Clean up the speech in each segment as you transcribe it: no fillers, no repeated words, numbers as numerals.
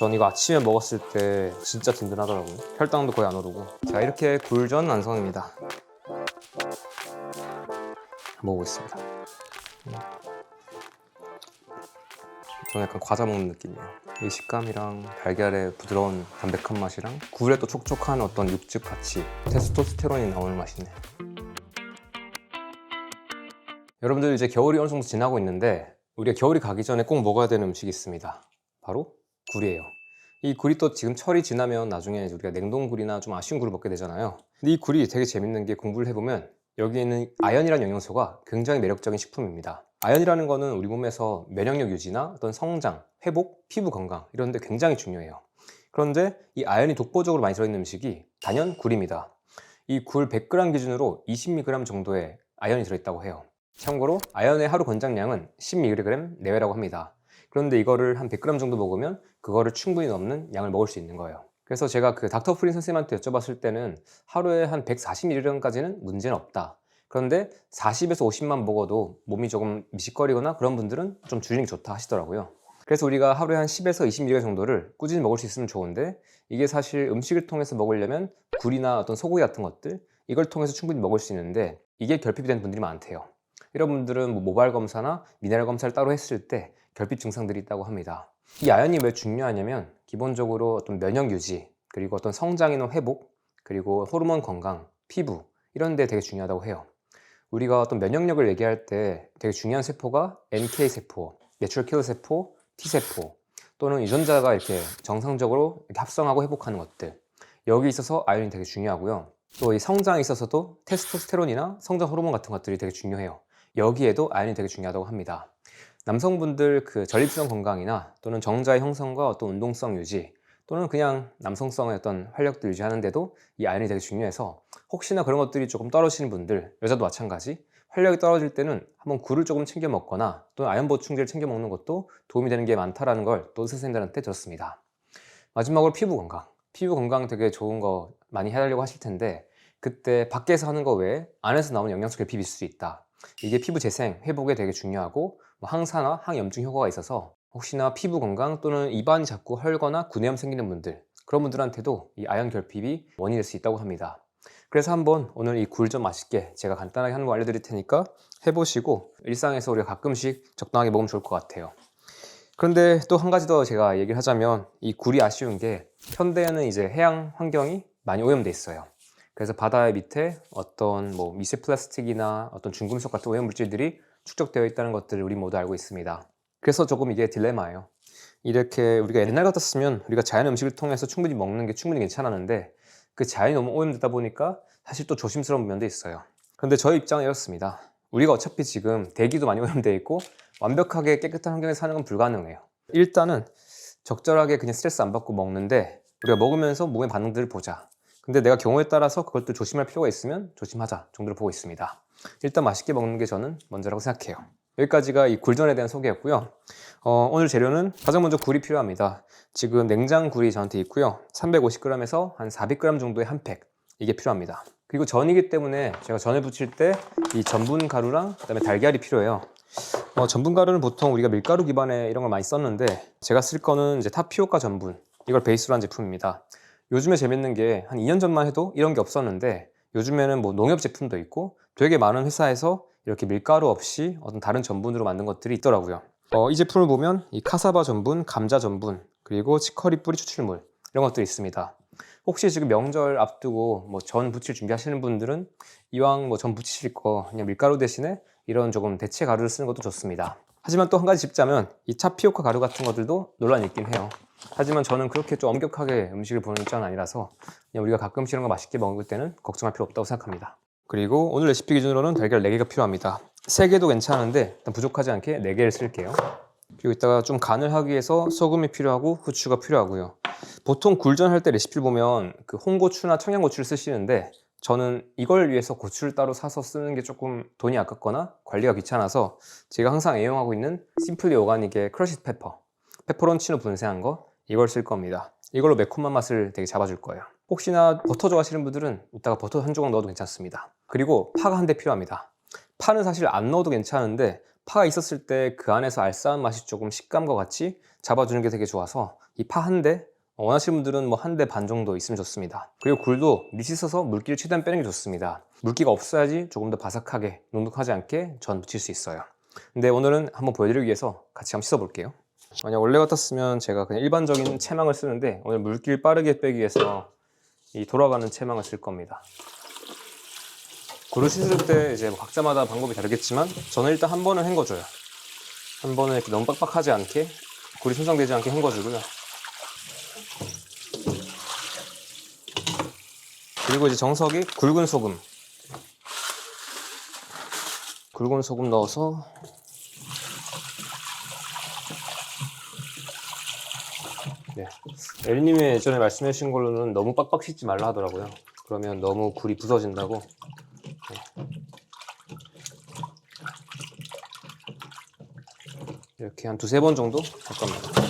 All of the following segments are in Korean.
전 이거 아침에 먹었을 때 진짜 든든하더라고요. 혈당도 거의 안 오르고. 자, 이렇게 굴전 완성입니다. 먹어보겠습니다. 저는 약간 과자 먹는 느낌이에요. 이 식감이랑 달걀의 부드러운 담백한 맛이랑 굴의 또 촉촉한 어떤 육즙 같이 테스토스테론이 나오는 맛이네. 여러분들 이제 겨울이 어느 정도 지나고 있는데 우리가 겨울이 가기 전에 꼭 먹어야 되는 음식이 있습니다. 바로 굴이에요. 이 굴이 또 지금 철이 지나면 나중에 우리가 냉동굴이나 좀 아쉬운 굴을 먹게 되잖아요. 근데 이 굴이 되게 재밌는 게 공부를 해보면 여기에 있는 아연이라는 영양소가 굉장히 매력적인 식품입니다. 아연이라는 거는 우리 몸에서 면역력 유지나 어떤 성장, 회복, 피부 건강 이런 데 굉장히 중요해요. 그런데 이 아연이 독보적으로 많이 들어있는 음식이 단연 굴입니다. 이 굴 100g 기준으로 20mg 정도의 아연이 들어있다고 해요. 참고로 아연의 하루 권장량은 10mg 내외라고 합니다. 그런데 이거를 한 100g 정도 먹으면 그거를 충분히 넘는 양을 먹을 수 있는 거예요. 그래서 제가 그 닥터 프린 선생님한테 여쭤봤을 때는 하루에 한 140mg까지는 문제는 없다. 그런데 40에서 50만 먹어도 몸이 조금 미식거리거나 그런 분들은 좀 줄이는 게 좋다 하시더라고요. 그래서 우리가 하루에 한 10에서 20mg 정도를 꾸준히 먹을 수 있으면 좋은데 이게 사실 음식을 통해서 먹으려면 굴이나 어떤 소고기 같은 것들 이걸 통해서 충분히 먹을 수 있는데 이게 결핍이 된 분들이 많대요. 여러분들은 뭐 모발 검사나 미네랄 검사를 따로 했을 때 결핍 증상들이 있다고 합니다. 이 아연이 왜 중요하냐면 기본적으로 어떤 면역 유지, 그리고 어떤 성장이나 회복, 그리고 호르몬 건강, 피부 이런 데 되게 중요하다고 해요. 우리가 어떤 면역력을 얘기할 때 되게 중요한 세포가 NK 세포, 내추럴 킬러 세포, T 세포 또는 유전자가 이렇게 정상적으로 이렇게 합성하고 회복하는 것들, 여기 있어서 아연이 되게 중요하고요. 또 이 성장에 있어서도 테스토스테론이나 성장 호르몬 같은 것들이 되게 중요해요. 여기에도 아연이 되게 중요하다고 합니다. 남성분들 그 전립선 건강이나 또는 정자의 형성과 어떤 운동성 유지 또는 그냥 남성성의 어떤 활력도 유지하는데도 이 아연이 되게 중요해서 혹시나 그런 것들이 조금 떨어지는 분들, 여자도 마찬가지, 활력이 떨어질 때는 한번 굴을 조금 챙겨 먹거나 또는 아연 보충제를 챙겨 먹는 것도 도움이 되는 게 많다라는 걸 또 의사 선생님들한테 들었습니다. 마지막으로 피부 건강. 피부 건강 되게 좋은 거 많이 해달라고 하실 텐데 그때 밖에서 하는 거 외에 안에서 나오는 영양소 결핍이 있을 수 있다. 이게 피부 재생, 회복에 되게 중요하고 뭐 항산화, 항염증 효과가 있어서 혹시나 피부 건강 또는 입안이 자꾸 헐거나 구내염 생기는 분들, 그런 분들한테도 이 아연 결핍이 원인이 될 수 있다고 합니다. 그래서 한번 오늘 이 굴 좀 맛있게 제가 간단하게 하는 거 알려드릴 테니까 해보시고 일상에서 우리가 가끔씩 적당하게 먹으면 좋을 것 같아요. 그런데 또 한 가지 더 제가 얘기를 하자면 이 굴이 아쉬운 게 현대에는 이제 해양 환경이 많이 오염돼 있어요. 그래서 바다 밑에 어떤 뭐 미세 플라스틱이나 어떤 중금속 같은 오염 물질들이 축적되어 있다는 것들을 우리 모두 알고 있습니다. 그래서 조금 이게 딜레마예요. 이렇게 우리가 옛날 같았으면 우리가 자연 음식을 통해서 충분히 먹는 게 충분히 괜찮았는데 그 자연이 너무 오염되다 보니까 사실 또 조심스러운 면도 있어요. 그런데 저의 입장은 이렇습니다. 우리가 어차피 지금 대기도 많이 오염되어 있고 완벽하게 깨끗한 환경에서 사는 건 불가능해요. 일단은 적절하게 그냥 스트레스 안 받고 먹는데 우리가 먹으면서 몸의 반응들을 보자. 근데 내가 경우에 따라서 그것도 조심할 필요가 있으면 조심하자 정도로 보고 있습니다. 일단 맛있게 먹는 게 저는 먼저라고 생각해요. 여기까지가 이 굴전에 대한 소개였고요. 오늘 재료는 가장 먼저 굴이 필요합니다. 지금 냉장 굴이 저한테 있고요. 350g에서 한 400g 정도의 한 팩, 이게 필요합니다. 그리고 전이기 때문에 제가 전을 부칠 때 이 전분 가루랑 그다음에 달걀이 필요해요. 전분 가루는 보통 우리가 밀가루 기반의 이런 걸 많이 썼는데 제가 쓸 거는 이제 타피오카 전분, 이걸 베이스로 한 제품입니다. 요즘에 재밌는 게 한 2년 전만 해도 이런 게 없었는데 요즘에는 뭐 농협 제품도 있고 되게 많은 회사에서 이렇게 밀가루 없이 어떤 다른 전분으로 만든 것들이 있더라고요. 이 제품을 보면 이 카사바 전분, 감자 전분, 그리고 치커리 뿌리 추출물 이런 것들이 있습니다. 혹시 지금 명절 앞두고 뭐 전 부칠 준비하시는 분들은 이왕 뭐 전 부치실 거 그냥 밀가루 대신에 이런 조금 대체 가루를 쓰는 것도 좋습니다. 하지만 또 한 가지 짚자면 이 타피오카 가루 같은 것들도 논란이 있긴 해요. 하지만 저는 그렇게 좀 엄격하게 음식을 보는 입장은 아니라서 그냥 우리가 가끔씩 이런 거 맛있게 먹을 때는 걱정할 필요 없다고 생각합니다. 그리고 오늘 레시피 기준으로는 달걀 4개가 필요합니다. 3개도 괜찮은데 일단 부족하지 않게 4개를 쓸게요. 그리고 이따가 좀 간을 하기 위해서 소금이 필요하고 후추가 필요하고요. 보통 굴전 할 때 레시피를 보면 그 홍고추나 청양고추를 쓰시는데 저는 이걸 위해서 고추를 따로 사서 쓰는 게 조금 돈이 아깝거나 관리가 귀찮아서 제가 항상 애용하고 있는 심플리 오가닉의 크러쉬드 페퍼, 페퍼론치노 분쇄한 거, 이걸 쓸 겁니다. 이걸로 매콤한 맛을 되게 잡아줄 거예요. 혹시나 버터 좋아하시는 분들은 이따가 버터 한 조각 넣어도 괜찮습니다. 그리고 파가 한 대 필요합니다. 파는 사실 안 넣어도 괜찮은데 파가 있었을 때 그 안에서 알싸한 맛이 조금 식감과 같이 잡아주는 게 되게 좋아서 이 파 한 대, 원하시는 분들은 뭐 한 대 반 정도 있으면 좋습니다. 그리고 굴도 밑있어서 물기를 최대한 빼는 게 좋습니다. 물기가 없어야지 조금 더 바삭하게 눅눅하지 않게 전 무칠 수 있어요. 근데 오늘은 한번 보여드리기 위해서 같이 한번 씻어 볼게요. 만약 원래 같았으면 제가 그냥 일반적인 채망을 쓰는데 오늘 물기를 빠르게 빼기 위해서 이 돌아가는 채망을 쓸 겁니다. 굴을 씻을 때 이제 각자마다 방법이 다르겠지만 저는 일단 한 번은 헹궈줘요. 한 번은 이렇게 너무 빡빡하지 않게 굴이 손상되지 않게 헹궈주고요. 그리고 이제 정석이 굵은 소금. 굵은 소금 넣어서 네. 에리님이 예전에 말씀해 주신 걸로는 너무 빡빡 씻지 말라 하더라고요. 그러면 너무 굴이 부서진다고. 네. 이렇게 한 두세 번 정도 할 겁니다.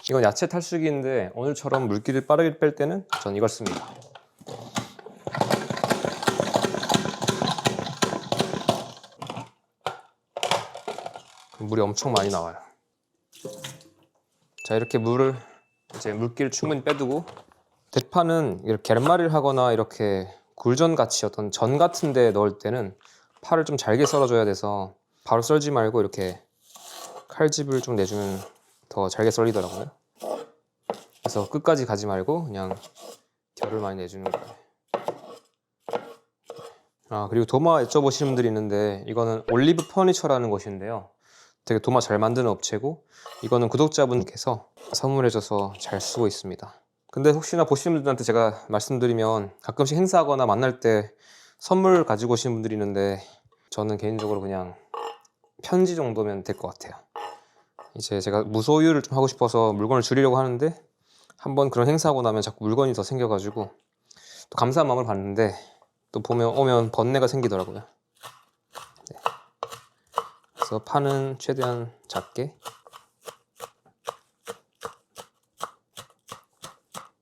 이건 야채 탈수기인데 오늘처럼 물기를 빠르게 뺄 때는 전 이걸 씁니다. 물이 엄청 많이 나와요. 자, 이렇게 이제 물기를 충분히 빼두고 대파는 이렇게 계란말이를 하거나 이렇게 굴전 같이 어떤 전 같은 데 넣을 때는 파를 좀 잘게 썰어줘야 돼서 바로 썰지 말고 이렇게 칼집을 좀 내주면 더 잘게 썰리더라고요. 그래서 끝까지 가지 말고 그냥 결을 많이 내주는 거예요. 그리고 도마 여쭤보시는 분들이 있는데 이거는 올리브 퍼니처라는 곳인데요. 되게 도마 잘 만드는 업체고 이거는 구독자분께서 선물해줘서 잘 쓰고 있습니다. 근데 혹시나 보시는 분들한테 제가 말씀드리면 가끔씩 행사하거나 만날 때 선물 가지고 오시는 분들이 있는데 저는 개인적으로 그냥 편지 정도면 될 것 같아요. 이제 제가 무소유를 좀 하고 싶어서 물건을 줄이려고 하는데 한번 그런 행사하고 나면 자꾸 물건이 더 생겨가지고 또 감사한 마음을 받는데 또 오면 번뇌가 생기더라고요. 네. 그래서 파는 최대한 작게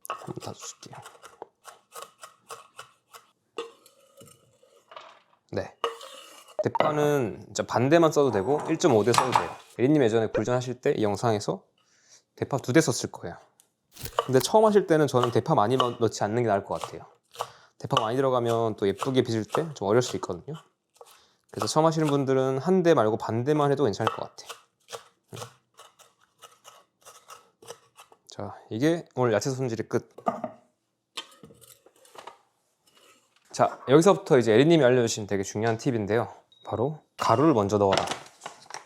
한번 닫아줄게요. 네. 대파는 진짜 반대만 써도 되고 1.5대 써도 돼요. 에리님 예전에 굴전 하실 때 이 영상에서 대파 2대 썼을 거예요. 근데 처음 하실 때는 저는 대파 많이 넣지 않는 게 나을 것 같아요. 대파 많이 들어가면 또 예쁘게 빚을 때 좀 어려울 수 있거든요. 그래서 처음 하시는 분들은 한 대 말고 반대만 해도 괜찮을 것 같아요. 자, 이게 오늘 야채 손질의 끝. 자, 여기서부터 이제 에리님이 알려주신 되게 중요한 팁인데요. 바로 가루를 먼저 넣어라.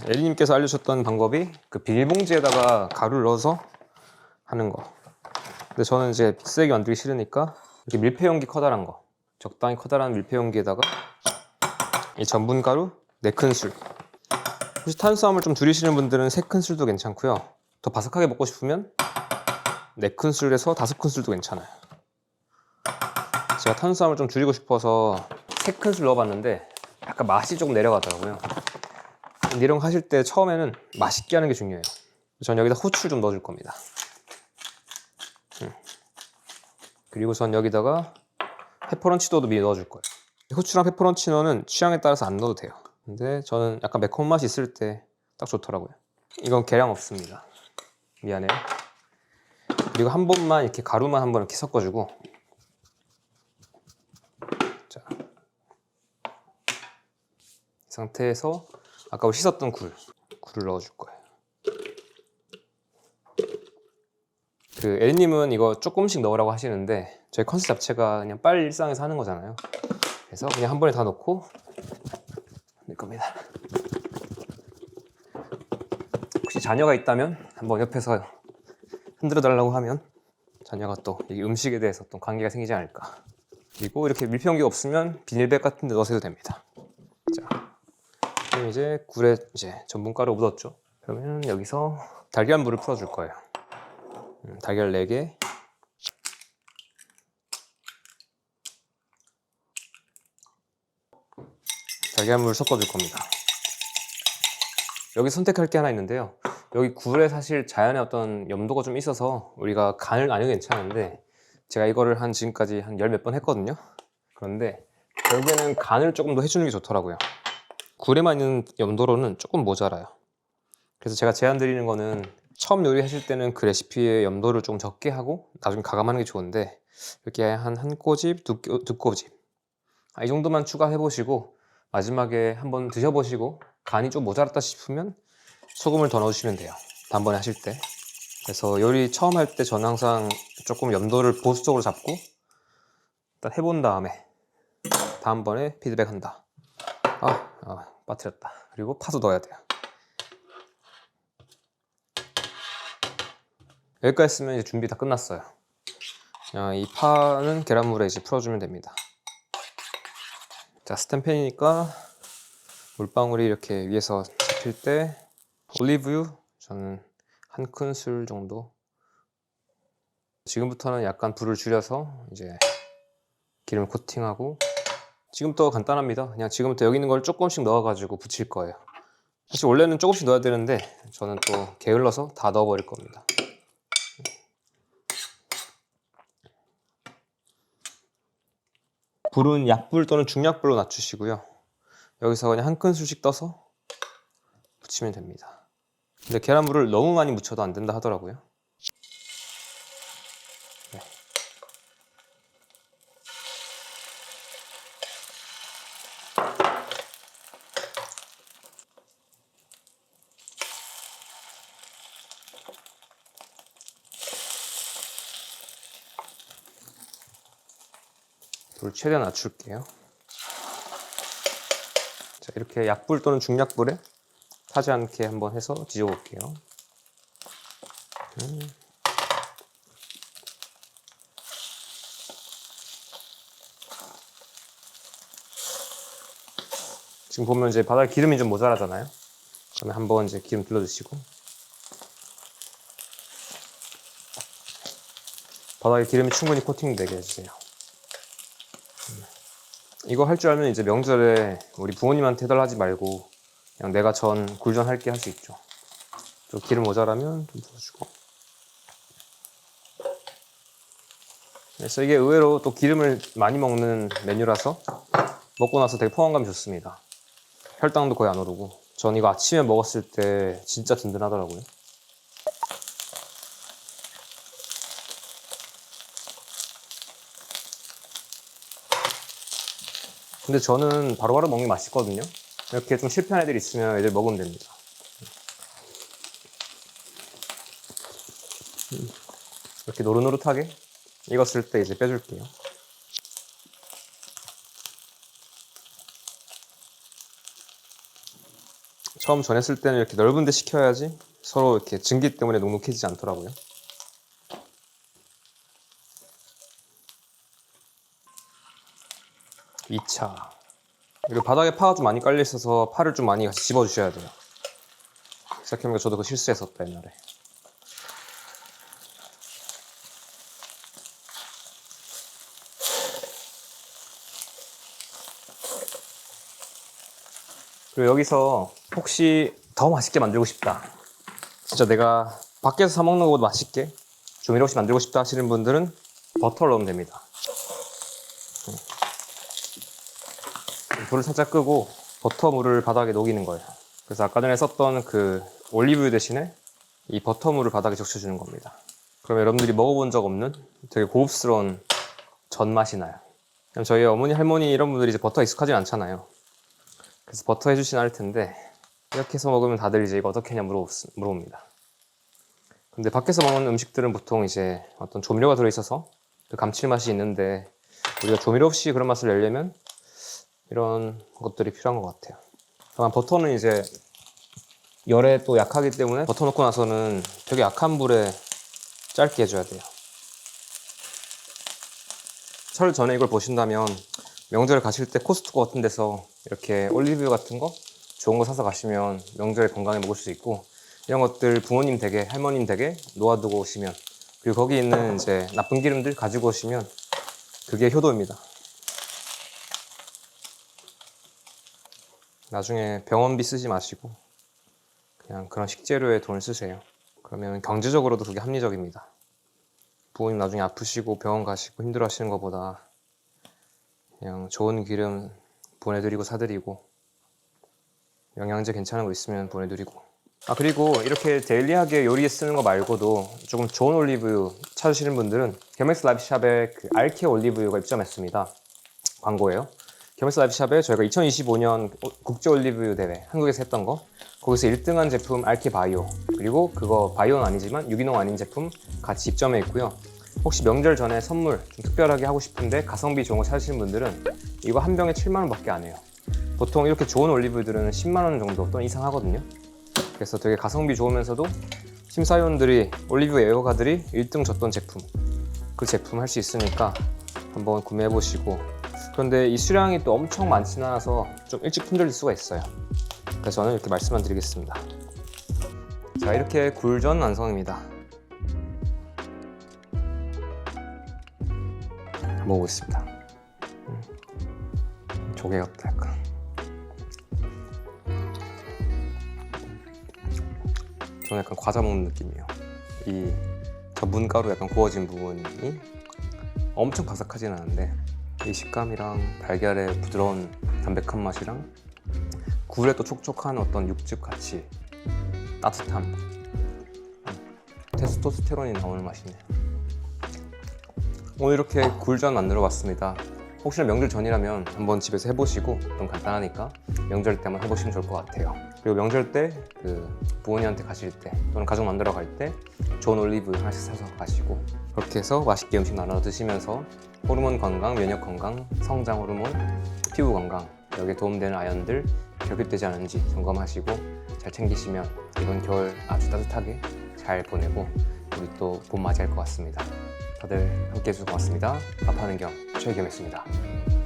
에리님께서 알려주셨던 방법이 그 비닐봉지에다가 가루를 넣어서 하는 거. 근데 저는 이제 빅세게 만들기 싫으니까 이렇게 밀폐용기 커다란 거, 적당히 커다란 밀폐용기에다가 이 전분가루 4큰술. 혹시 탄수화물 좀 줄이시는 분들은 3큰술도 괜찮고요. 더 바삭하게 먹고 싶으면 4큰술에서 5큰술도 괜찮아요. 제가 탄수화물 좀 줄이고 싶어서 3큰술 넣어봤는데 약간 맛이 조금 내려가더라고요. 이런 거 하실 때 처음에는 맛있게 하는 게 중요해요. 전 여기다 후추 좀 넣어줄 겁니다. 그리고 전 여기다가 페퍼런치도도 미리 넣어줄 거예요. 후추랑 페퍼런치노는 취향에 따라서 안 넣어도 돼요. 근데 저는 약간 매콤한 맛이 있을 때 딱 좋더라고요. 이건 계량 없습니다. 미안해요. 그리고 한 번만 이렇게 가루만 한번 이렇게 섞어주고, 자, 이 상태에서 아까 씻었던 굴을 넣어줄 거예요. 그 에리님은 이거 조금씩 넣으라고 하시는데 저희 컨셉 자체가 그냥 빨리 일상에서 하는 거잖아요. 그래서 그냥 한 번에 다 넣고 넣을 겁니다. 혹시 자녀가 있다면 한번 옆에서 흔들어 달라고 하면 자녀가 또 이 음식에 대해서 또 관계가 생기지 않을까. 그리고 이렇게 밀폐용기가 없으면 비닐백 같은 데 넣어서 해도 됩니다. 자, 그럼 이제 굴에 이제 전분가루 묻었죠. 그러면 여기서 달걀물을 풀어줄 거예요. 달걀 4개. 달걀물 섞어줄 겁니다. 여기 선택할 게 하나 있는데요. 여기 굴에 사실 자연의 어떤 염도가 좀 있어서 우리가 간을 안 해도 괜찮은데, 제가 이거를 지금까지 한 열 몇 번 했거든요. 그런데 결국에는 간을 조금 더 해주는 게 좋더라고요. 굴에만 있는 염도로는 조금 모자라요. 그래서 제가 제안 드리는 거는, 처음 요리하실 때는 그 레시피의 염도를 좀 적게 하고 나중에 가감하는 게 좋은데, 이렇게 한 꼬집, 두 꼬집, 이 정도만 추가해 보시고 마지막에 한번 드셔보시고 간이 좀 모자랐다 싶으면 소금을 더 넣어주시면 돼요, 단번에 하실 때. 그래서 요리 처음 할 때 저는 항상 조금 염도를 보수적으로 잡고 일단 해본 다음에 다음번에 피드백한다. 빠뜨렸다. 그리고 파도 넣어야 돼요. 여기까지 했으면 이제 준비 다 끝났어요. 이 파는 계란물에 이제 풀어주면 됩니다. 자, 스텐팬이니까 물방울이 이렇게 위에서 잡힐 때 올리브유 저는 한 큰술 정도. 지금부터는 약간 불을 줄여서 이제 기름을 코팅하고, 지금부터 간단합니다. 그냥 지금부터 여기 있는 걸 조금씩 넣어가지고 붙일 거예요. 사실 원래는 조금씩 넣어야 되는데 저는 또 게을러서 다 넣어버릴 겁니다. 불은 약불 또는 중약불로 낮추시고요. 여기서 그냥 한 큰술씩 떠서 붙이면 됩니다. 근데 계란물을 너무 많이 묻혀도 안 된다 하더라고요. 네. 불 최대한 낮출게요. 자, 이렇게 약불 또는 중약불에 타지 않게 한번 해서 뒤져 볼게요. 지금 보면 이제 바닥에 기름이 좀 모자라잖아요. 그러면 한번 이제 기름 둘러주시고, 바닥에 기름이 충분히 코팅되게 해주세요. 이거 할 줄 알면 이제 명절에 우리 부모님한테 해달라지 말고 그냥 내가 굴전 할게 할 수 있죠. 또 기름 모자라면 좀 부어주고. 그래서 이게 의외로 또 기름을 많이 먹는 메뉴라서 먹고 나서 되게 포만감이 좋습니다. 혈당도 거의 안 오르고. 전 이거 아침에 먹었을 때 진짜 든든하더라고요. 근데 저는 바로바로 먹는 게 맛있거든요. 이렇게 좀 실패한 애들 있으면 애들 먹으면 됩니다. 이렇게 노릇노릇하게 익었을 때 이제 빼줄게요. 처음 전했을 때는 이렇게 넓은 데 식혀야지 서로 이렇게 증기 때문에 눅눅해지지 않더라고요. 2차. 그리고 바닥에 파가 좀 많이 깔려 있어서 파를 좀 많이 같이 집어 주셔야 돼요. 생각해보니까 저도 그 실수했었다 옛날에. 그리고 여기서 혹시 더 맛있게 만들고 싶다, 진짜 내가 밖에서 사 먹는 것보다 맛있게 조미료 없이 만들고 싶다 하시는 분들은 버터를 넣으면 됩니다. 불을 살짝 끄고 버터물을 바닥에 녹이는 거예요. 그래서 아까 전에 썼던 그 올리브유 대신에 이 버터물을 바닥에 적셔주는 겁니다. 그러면 여러분들이 먹어본 적 없는 되게 고급스러운 전 맛이 나요. 저희 어머니, 할머니 이런 분들이 이제 버터 익숙하진 않잖아요. 그래서 버터 해주시나 할 텐데, 이렇게 해서 먹으면 다들 이제 이거 어떻게 하냐 물어봅니다. 근데 밖에서 먹는 음식들은 보통 이제 어떤 조미료가 들어있어서 그 감칠맛이 있는데, 우리가 조미료 없이 그런 맛을 내려면 이런 것들이 필요한 것 같아요. 다만 버터는 이제 열에 또 약하기 때문에 버터 넣고 나서는 되게 약한 불에 짧게 해줘야 돼요. 설 전에 이걸 보신다면 명절에 가실 때 코스트코 같은 데서 이렇게 올리브유 같은 거 좋은 거 사서 가시면 명절에 건강에 먹을 수 있고, 이런 것들 부모님 댁에, 할머님 댁에 놓아두고 오시면, 그리고 거기 있는 이제 나쁜 기름들 가지고 오시면 그게 효도입니다. 나중에 병원비 쓰지 마시고 그냥 그런 식재료에 돈을 쓰세요. 그러면 경제적으로도 그게 합리적입니다. 부모님 나중에 아프시고 병원 가시고 힘들어 하시는 것보다 그냥 좋은 기름 보내드리고 사드리고 영양제 괜찮은 거 있으면 보내드리고. 그리고 이렇게 데일리하게 요리에 쓰는 거 말고도 조금 좋은 올리브유 찾으시는 분들은 게맥스 라이프샵에 그 알케 올리브유가 입점했습니다. 광고예요. 게맥스 라이프샵에 저희가 2025년 국제 올리브유 대회 한국에서 했던 거 거기서 1등한 제품 알케 바이오, 그리고 그거 바이오는 아니지만 유기농 아닌 제품 같이 입점해 있고요. 혹시 명절 전에 선물 좀 특별하게 하고 싶은데 가성비 좋은 거 찾으시는 분들은 이거 한 병에 7만 원 밖에 안 해요. 보통 이렇게 좋은 올리브유들은 10만 원 정도 또는 이상 하거든요. 그래서 되게 가성비 좋으면서도 심사위원들이 올리브 애호가들이 1등 줬던 제품, 그 제품 할 수 있으니까 한번 구매해 보시고. 그런데 이 수량이 또 엄청 많지는 않아서 좀 일찍 품절될 수가 있어요. 그래서 저는 이렇게 말씀만 드리겠습니다. 자, 이렇게 굴전 완성입니다. 먹어보겠습니다. 조개 같다 약간. 저는 약간 과자 먹는 느낌이에요. 이 전분가루 약간 구워진 부분이 엄청 바삭하진 않은데 이 식감이랑 달걀의 부드러운 담백한 맛이랑 굴의 또 촉촉한 어떤 육즙 같이 따뜻함, 테스토스테론이 나오는 맛이네요. 오늘 이렇게 굴전 만들어 봤습니다. 혹시나 명절 전이라면 한번 집에서 해보시고, 좀 간단하니까 명절 때 한번 해보시면 좋을 것 같아요. 그리고 명절 때 그 부모님한테 가실 때 또는 가족 만들어 갈 때 좋은 올리브 하나씩 사서 가시고, 그렇게 해서 맛있게 음식 나눠 드시면서 호르몬 건강, 면역 건강, 성장 호르몬, 피부 건강, 여기에 도움되는 아연들 결핍되지 않은지 점검하시고 잘 챙기시면 이번 겨울 아주 따뜻하게 잘 보내고 우리 또 봄 맞이할 것 같습니다. 다들 함께 해주셔서 고맙습니다. 밥하는 겸 최겸이었습니다.